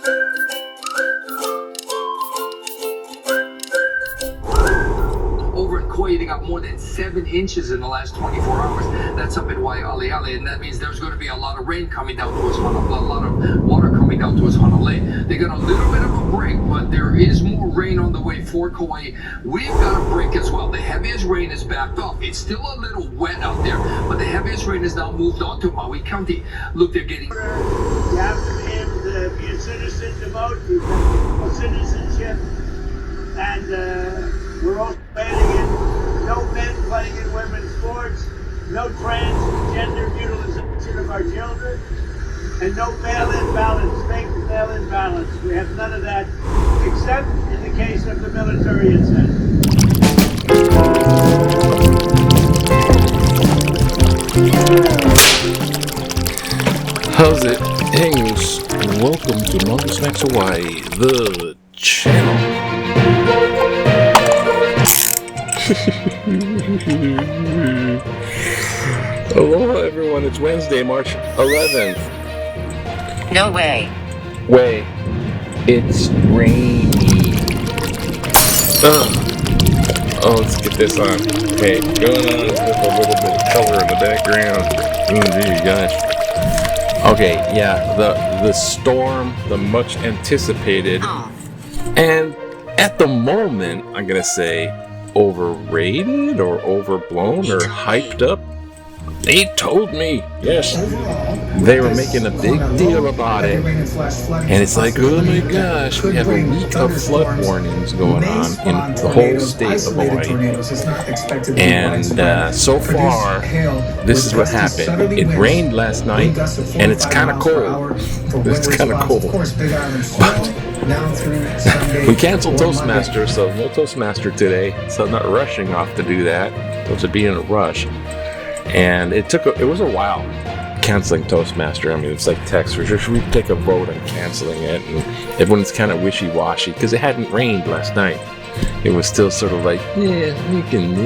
Over in Kilauea, they got more than 7 inches in the last 24 hours. That's up in Waialeale, and that means there's going to be a lot of rain coming down to us, a lot of water coming down to us, Honolulu. They got a little bit of a break, but there is more rain on the way for Kauai. We've got a break as well. The heaviest rain is backed off. It's still a little wet out there, but the heaviest rain is now moved on to Maui County. Look, they're getting... You have to be able to be a citizen to vote. You have citizenship, and we're also banning in no men playing in women's sports, no transgender utilization of our children, and no mail-in ballots, fake mail-in ballots. We have none of that, except in the case of the military incentive. How's it? Hey, news, and welcome to Manga Snacks Hawaii, the channel. Aloha everyone, it's Wednesday, March 11th. No way. Way. It's rainy. Oh, let's get this on. Okay, going on with a little bit of color in the background. Oh, gee, gosh. Okay, yeah, the storm, the much anticipated, and at the moment, I'm gonna say, overrated or overblown or hyped up. They told me, yes, they were making a big deal about it, and it's like, oh my gosh, we have a week of flood warnings going on in the whole state of Hawaii, and so far, this is what happened. It rained last night, and it's kind of cold. It's kind of cold. We canceled Toastmasters, so no Toastmaster today, so I'm not rushing off to do that. To be in a rush. And it was a while canceling Toastmaster. I mean, it's like text, or should we take a vote on canceling it? And everyone's kind of wishy-washy because it hadn't rained last night. It was still sort of like, yeah, we can,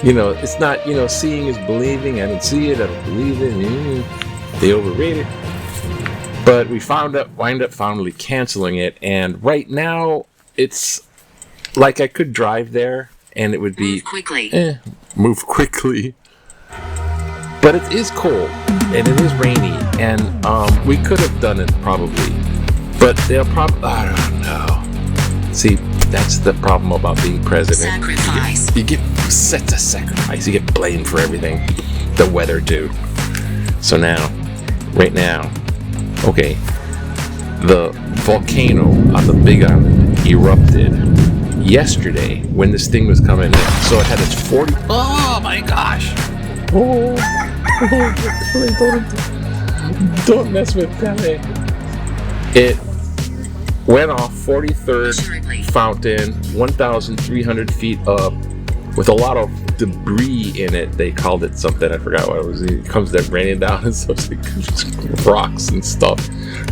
it's not, seeing is believing. I didn't see it, I don't believe it. They overrate it. But we wind up finally canceling it, and right now it's like I could drive there and it would be move quickly. But it is cold and it is rainy, and we could have done it probably, but they'll probably, I don't know. See, that's the problem about being president. You get set to sacrifice. You get blamed for everything. The weather too. So right now. Okay, the volcano on the Big Island erupted yesterday when this thing was coming in. So it had its 40. Oh my gosh! Don't mess with that. It went off 43rd fountain, 1,300 feet up, with a lot of debris in it. They called it something, I forgot what it was. It comes there raining down and stuff, like rocks and stuff.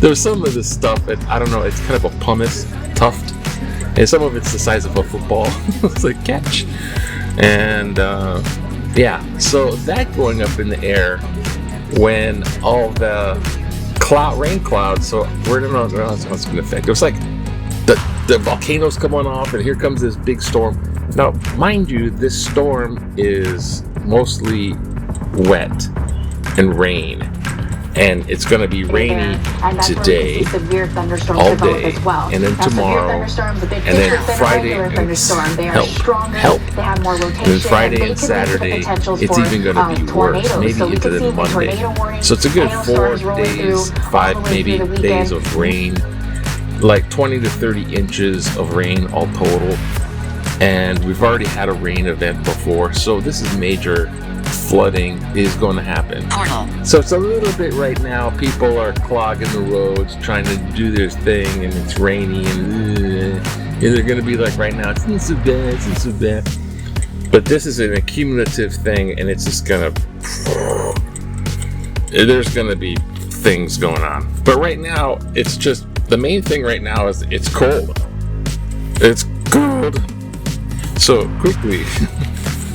There's some of this stuff that, I don't know, it's kind of a pumice tuft, and some of it's the size of a football. It's like catch. And yeah, so that going up in the air when all the rain clouds, so we don't know how it's going to affect. It was like the volcano's coming off, and here comes this big storm. Now, mind you, this storm is mostly wet and rain, and it's going to be rainy today, all day, and then tomorrow, and then Friday, and help, and then Friday and Saturday, it's even going to be worse, maybe into the Monday. So it's a good 4 days, 5 maybe days of rain, like 20 to 30 inches of rain all total. And we've already had a rain event before, so this is major flooding is going to happen. So it's a little bit right now, people are clogging the roads, trying to do their thing, and it's rainy, and they're going to be like, right now, it's not so bad, it's not so bad. But this is an accumulative thing, and it's just going to, there's going to be things going on. But right now, it's just, the main thing right now is it's cold. It's cold. So quickly,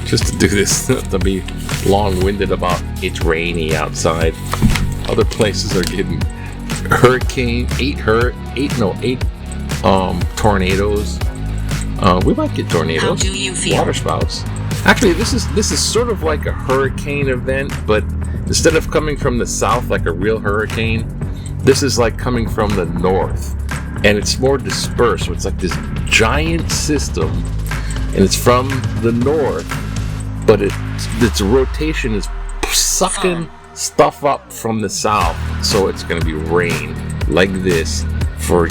just to do this, to be long-winded about it's rainy outside. Other places are getting eight tornadoes. We might get tornadoes. How do you feel? Waterspouts. Actually, this is sort of like a hurricane event, but instead of coming from the south like a real hurricane, this is like coming from the north, and it's more dispersed. So it's like this giant system, and it's from the north, but its rotation is sucking stuff up from the south. So it's going to be rain like this for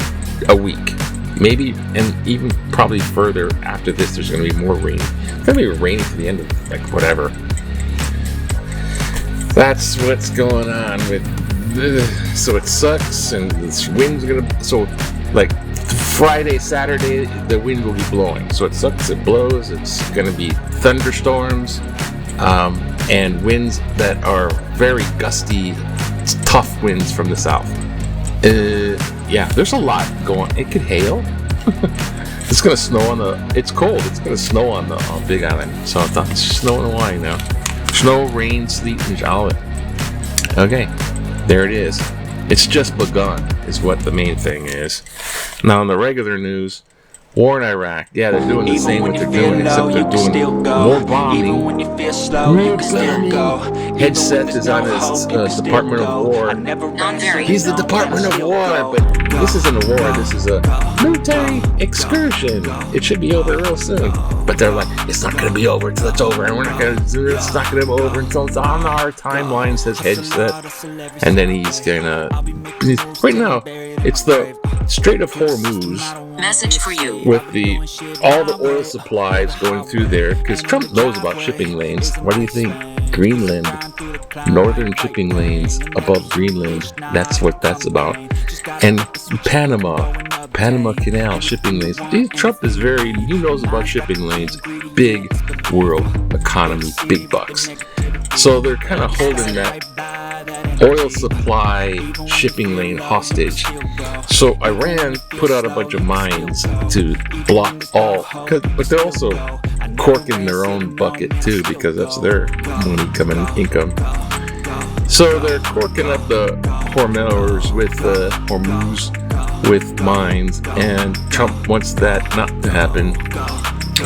a week. Maybe, and even probably further after this, there's going to be more rain. It's going to be raining to the end of, like, whatever. That's what's going on with so it sucks, and this wind's going to, so, like, Friday, Saturday, the wind will be blowing. So it sucks, it blows, it's going to be thunderstorms, and winds that are very gusty, tough winds from the south. Yeah, there's a lot going. It could hail. It's gonna snow it's cold. It's gonna snow on the Big Island. So it's snowing in Hawaii now. Snow, rain, sleet, and jolly. Okay, there it is. It's just begun, is what the main thing is. Now, in the regular news, war in Iraq. Yeah, they're doing the same what they're doing, except they're doing more bombing. Headset is on his Department of War. He's the Department of War, but this isn't a war. This is a military excursion. It should be over real soon. But they're like, it's not going to be over until it's over, and it's not going to be over until it's on our timeline, says Headset. And then he's gonna. Right now, it's the Strait of Hormuz. Message for you. With all the oil supplies going through there, because Trump knows about shipping lanes. What do you think? Greenland, northern shipping lanes above Greenland. That's what that's about. And Panama Canal shipping lanes. Trump is he knows about shipping lanes. Big world economy, big bucks. So they're kind of holding that oil supply shipping lane hostage. So Iran put out a bunch of mines to block all, but they're also corking their own bucket too, because that's their money income. So they're corking up the Hormuz with mines, and Trump wants that not to happen.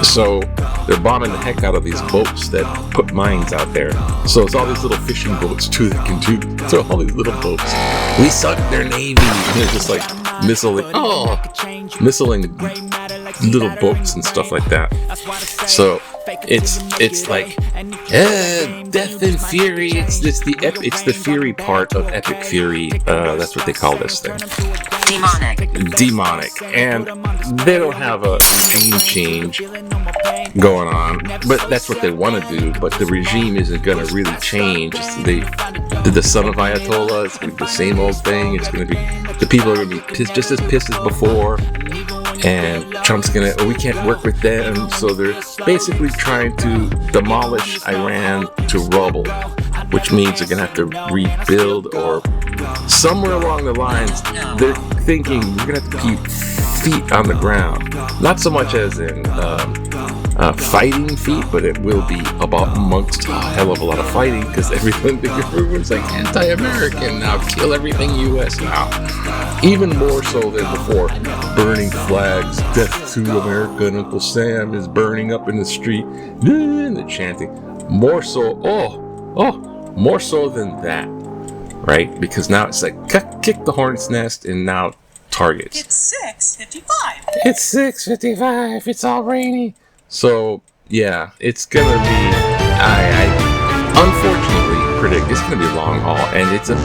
So they're bombing the heck out of these boats that put mines out there. So it's all these little fishing boats too that can do. So all these little boats. We sunk their navy. And they're just like missiling little boats and stuff like that. So it's like death and fury. It's the fury part of epic fury. That's what they call this thing. Demonic, and they don't have a name change going on, but that's what they want to do. But the regime isn't going to really change. The son of Ayatollah, it's going to be the same old thing. It's going to be, the people are going to be just as pissed as before, and Trump's going to, we can't work with them. So they're basically trying to demolish Iran to rubble, which means they're going to have to rebuild, or somewhere along the lines, they're thinking we're going to have to keep feet on the ground. Not so much as in fighting feet, but it will be about amongst a hell of a lot of fighting, because everyone's like anti-American now, kill everything U.S. now. Even more so than before. Burning flags, death to America, and Uncle Sam is burning up in the street, and the chanting. More so, more so than that. Right? Because now it's like kick the hornet's nest, and now targets. It's 6:55. It's 6:55. It's all rainy. So yeah, it's gonna be. I unfortunately predict it's gonna be a long haul, and it's $1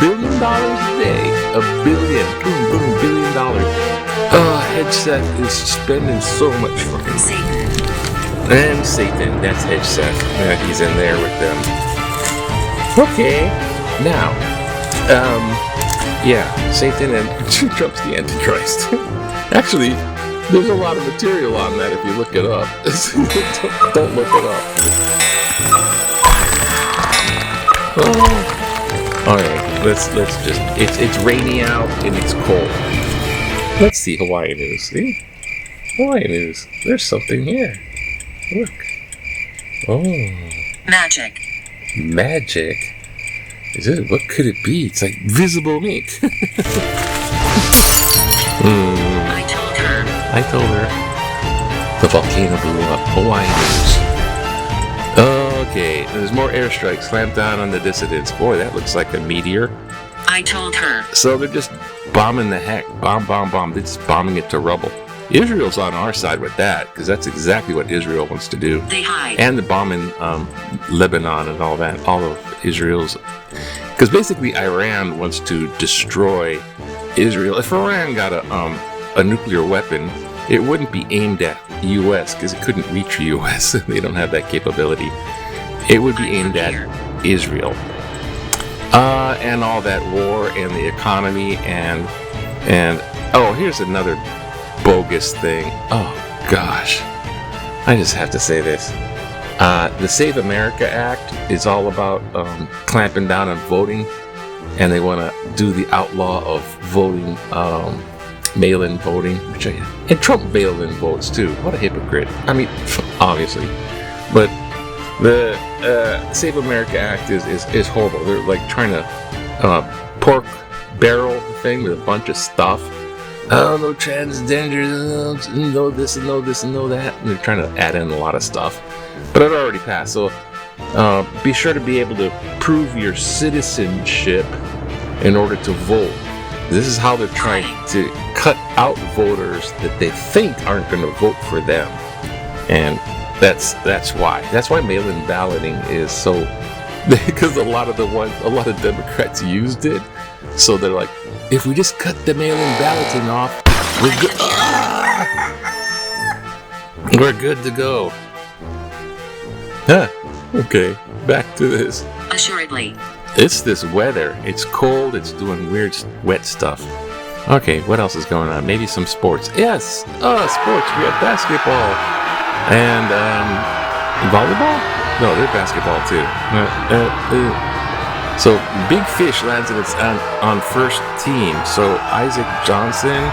billion a day. $1 billion. Headset is spending so much fucking money. And Satan, that's Headset. Yeah, he's in there with them. Okay, now, Satan and Trump's the Antichrist. Actually, there's a lot of material on that if you look it up. Don't look it up. Alright, let's just, it's rainy out and it's cold. Let's see Hawaii news. See? Hawaii news. There's something here. Look. Oh. Magic. Is it? What could it be? It's like visible ink. I told her. The volcano blew up. Hawaii news. Okay, there's more airstrikes clamped down on the dissidents. Boy, that looks like a meteor. I told her. So they're just bombing the heck. Bomb. They're just bombing it to rubble. Israel's on our side with that, because that's exactly what Israel wants to do. They hide. And the bombing Lebanon and all that. All of Israel's... Because basically Iran wants to destroy Israel. If Iran got a nuclear weapon, it wouldn't be aimed at U.S. because it couldn't reach U.S. They don't have that capability. It would be aimed at Israel. And all that war and the economy and oh, here's another bogus thing. Oh gosh, I just have to say this. The Save America Act is all about clamping down on voting, and they want to do the outlaw of voting, mail-in voting, and Trump mail-in votes too. What a hypocrite. I mean, obviously, but the Save America Act is horrible. They're like trying to pork barrel the thing with a bunch of stuff. Oh, no transgenders, no this and no this and no that. And they're trying to add in a lot of stuff. But it already passed, so be sure to be able to prove your citizenship in order to vote. This is how they're trying to cut out voters that they think aren't going to vote for them. And that's why. That's why mail-in balloting is so... Because a lot of Democrats used it. So they're like, if we just cut the mail-in balloting off, we're good to go. Huh. Okay, back to this. Assuredly. It's this weather. It's cold. It's doing weird, wet stuff. Okay, what else is going on? Maybe some sports. Yes! Sports. We have basketball. And, volleyball? No, they're basketball, too. So, Big Fish lands on first team. So, Isaac Johnson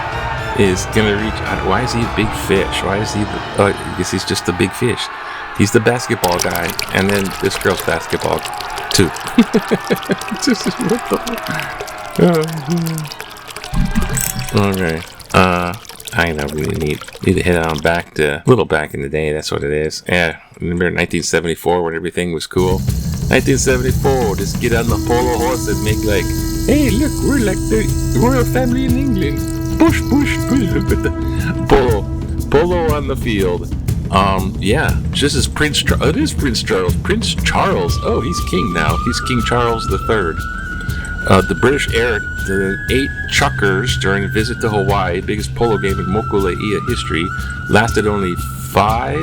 is going to reach... Why is he a big fish? Why is he... I guess he's just a big fish. He's the basketball guy, and then this girl's basketball too. Okay. I know we need to head on back to a little back in the day. That's what it is. Yeah. Remember 1974 when everything was cool? 1974. Just get on the polo horse and make like, hey, look, we're like the royal family in England. Bush. Look at the polo on the field. Yeah, this is Prince Charles. It is Prince Charles. Prince Charles. Oh, he's king now. He's King Charles III. The British aired the 8 chukkers during a visit to Hawaii, biggest polo game in Mokuleia history. Lasted only 5,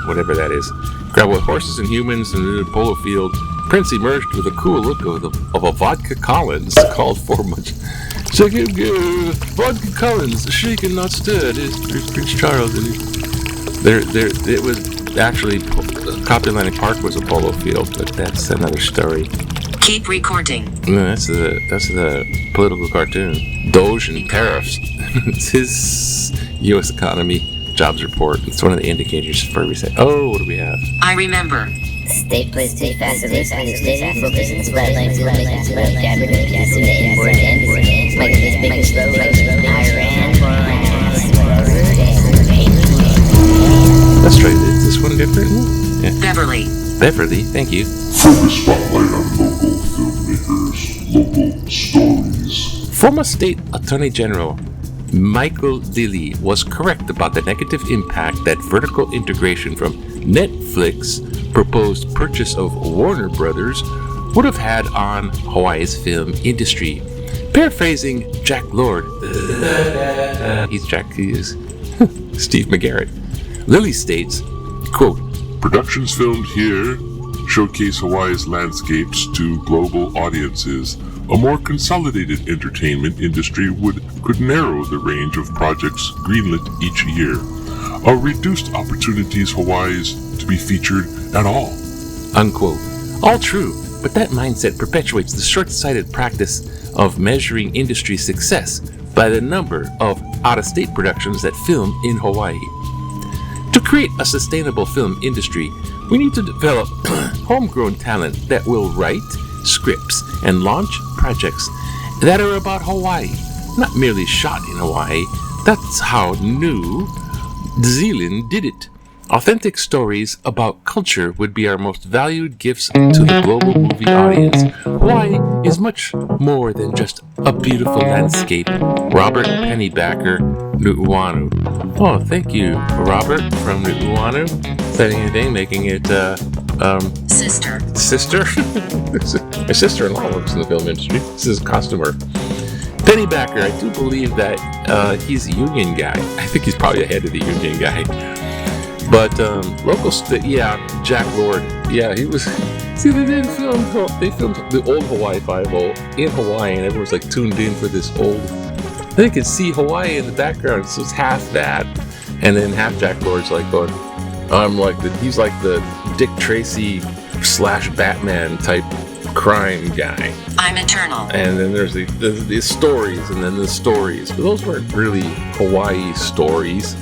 whatever that is. Grabbed with horses and humans in the polo field. Prince emerged with a cool look of a vodka Collins called for much. Second, vodka Collins, shaken not stirred. There's Prince Charles, and it was actually Kapiolani Park was a polo field, but that's another story. Keep recording. No, that's the political cartoon. Doge and tariffs. It's his U.S. economy jobs report. It's one of the indicators for everything. Oh, what do we have? I remember. State plays too fast and they find the state focus and spread like to make it slow cabinet piece of the import and make this big slow Iran. Let's try this. Is this one different? Yeah. Beverly, thank you. Focus spotlight on local filmmakers, local stories. Former State Attorney General Michael Lilly was correct about the negative impact that vertical integration from Netflix proposed purchase of Warner Brothers would have had on Hawaii's film industry. Paraphrasing Jack Lord, he is Steve McGarrett. Lilly states, quote, Productions filmed here showcase Hawaii's landscapes to global audiences. A more consolidated entertainment industry could narrow the range of projects greenlit each year. Or reduced opportunities Hawaii's to be featured at all. Unquote. All true, but that mindset perpetuates the short-sighted practice of measuring industry success by the number of out-of-state productions that film in Hawaii. To create a sustainable film industry, We need to develop homegrown talent that will write scripts and launch projects that are about Hawaii, not merely shot in Hawaii. That's how New Zealand did it. Authentic stories about culture would be our most valued gifts to the global movie audience. Hawaii is much more than just a beautiful landscape. Robert Pennybacker, Nu'uanu. Oh, thank you, Robert from Nu'uanu. Setting anything, making it, Sister. Sister? My sister-in-law works in the film industry. This is a costumer. Pennybacker, I do believe that he's a union guy. I think he's probably ahead of the union guy. But Jack Lord. Yeah, he was. See, they filmed the old Hawaii Five-0 in Hawaii, and everyone's like tuned in for this old. They could see Hawaii in the background, so it's half that, and then half Jack Lord's like going, he's like the Dick Tracy / Batman type crime guy. I'm eternal. And then there's the stories, and then the stories. But those weren't really Hawaii stories.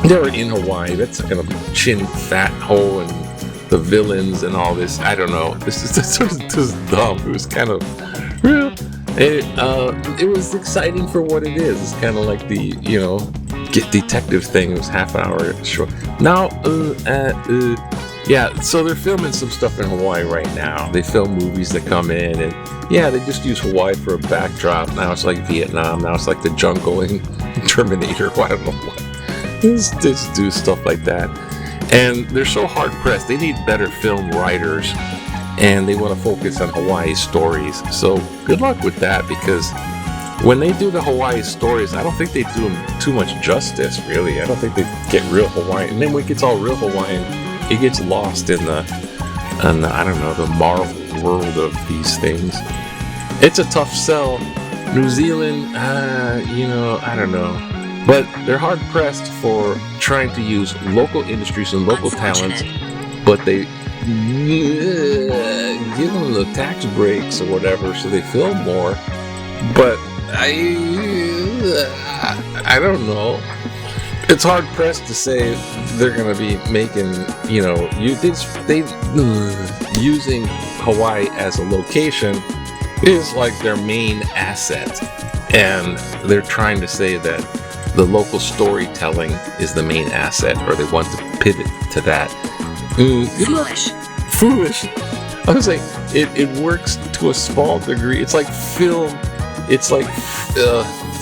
They were in Hawaii. That's kind of Chin Fat Ho and the villains and all this. I don't know. This is dumb. It was kind of real. It was exciting for what it is. It's kind of like the get detective thing. It was half an hour short. Now, yeah. So they're filming some stuff in Hawaii right now. They film movies that come in, and they just use Hawaii for a backdrop. Now it's like Vietnam. Now it's like the jungle in Terminator. I don't know what. Just do stuff like that. And they're so hard pressed. They need better film writers, and they want to focus on Hawaii stories. So good luck with that, because when they do the Hawaii stories, I don't think they do them too much justice, really. I don't think they get real Hawaiian. And then when it gets all real Hawaiian, it gets lost in the Marvel world of these things. It's a tough sell. New Zealand, I don't know. But they're hard pressed for trying to use local industries and local talents, but they give them the tax breaks or whatever, so they film more. But I don't know. It's hard pressed to say they're going to be making, using Hawaii as a location is like their main asset, and they're trying to say that the local storytelling is the main asset, or they want to pivot to that. Foolish. I was like, it works to a small degree. It's like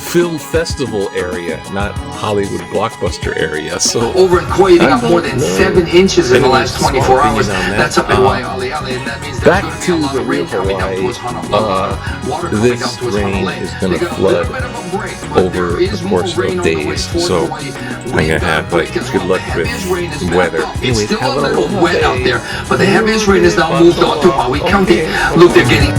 film festival area, not Hollywood blockbuster area. So over in Kauai, they got more than 7 inches in the last 24 hours. That's up in Waialeale, and that means there's going to be a lot of rain coming down towards Honolulu. Water coming down towards Honolulu. Is going to flood over the course of days. So I'm going to have good luck with weather. It's still a little wet out there, but the heaviest rain is now moved on to Maui County. Look, they're getting